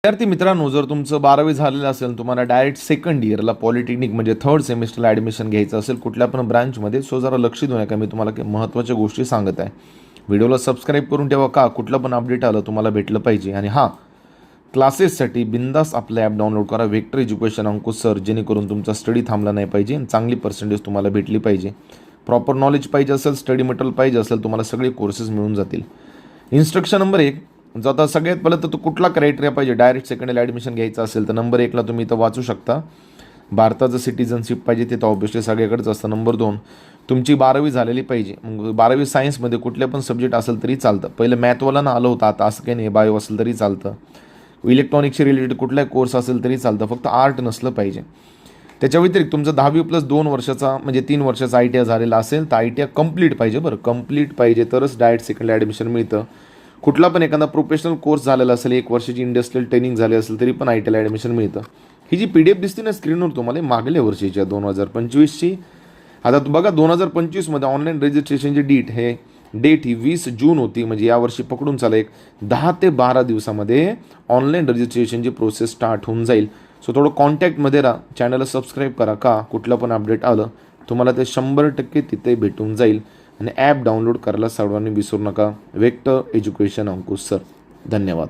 विद्यार्थी मित्रांनो, जर तुमचं 12वी झालेलं असेल, तुम्हाला डायरेक्ट सेकंड इयरला पॉलिटेक्निक म्हणजे थर्ड सेमिस्टरला ॲडमिशन घ्यायचं असेल कुठल्या पण ब्रांचमध्ये, सो जरा लक्ष देऊ नका. मी तुम्हाला काही महत्त्वाच्या गोष्टी सांगत आहे. व्हिडिओला सबस्क्राईब करून ठेवा, का कुठलं पण अपडेट आलं तुम्हाला भेटलं पाहिजे. आणि हां, क्लासेससाठी बिंदास आपलं ॲप डाउनलोड करा, वेक्टर एज्युकेशन अंकुश सर, जेणेकरून तुमचा स्टडी थांबला नाही पाहिजे आणि चांगली पर्सेंटेज तुम्हाला भेटली पाहिजे. प्रॉपर नॉलेज पाहिजे असेल, स्टडी मटेरियल पाहिजे असेल, तुम्हाला सगळे कोर्सेस मिळून जातील. इन्स्ट्रक्शन नंबर 1, जर आता सगळ्यात पहिलं तर तो कुठला क्रायटेरिया पाहिजे डायरेक्ट सेकंडला ॲडमिशन घ्यायचं असेल तर नंबर 1ला तुम्ही इथं वाचू शकता. भारताचं सिटिझनशिप पाहिजे, ते तर ऑब्वियसली सगळ्याकडेच असतं. नंबर 2, तुमची 12वी झालेली पाहिजे. मग 12वी सायन्समध्ये कुठले पण सब्जेक्ट असेल तरी चालतं. पहिलं मॅथवाला आलं होतं, आता असं काही नाही, बायो असेल तरी चालतं. इलेक्ट्रॉनिक्सशी रिलेटेड कुठलाही कोर्स असेल तरी चालतं, फक्त आर्ट नसलं पाहिजे. त्याच्या व्यतिरिक्त तुमचं 10वी+2 वर्षाचा म्हणजे 3 वर्षाचा ITI झालेला असेल तर ITI कंप्लीट पाहिजे. बरं, कंप्लीट पाहिजे तरच डायरेक्ट सेकंडला ॲडमिशन मिळतं. कुठला पण एखादा प्रोफेशनल कोर्स झालेला असेल, 1 वर्षाची इंडस्ट्रियल ट्रेनिंग झाली असेल तरी पण ITIला ॲडमिशन मिळतं. ही जी PDF दिसते ना स्क्रीनवर तुम्हाला, मागल्या वर्षीच्या 2025ची. आता बघा 2025मध्ये ऑनलाईन रजिस्ट्रेशनची डेट ही 20 जून होती. म्हणजे यावर्षी पकडून चाला एक 10 ते 12 दिवसामध्ये ऑनलाईन रजिस्ट्रेशनची प्रोसेस स्टार्ट होऊन जाईल. सो थोडं कॉन्टॅक्टमध्ये राहा, चॅनलला सबस्क्राईब करा, का कुठलं पण अपडेट आलं तुम्हाला ते 100% तिथे भेटून जाईल. आणि ॲप डाउनलोड करायला सर्वांनी विसरू नका, वेक्टर एज्युकेशन अंकुश सर. धन्यवाद.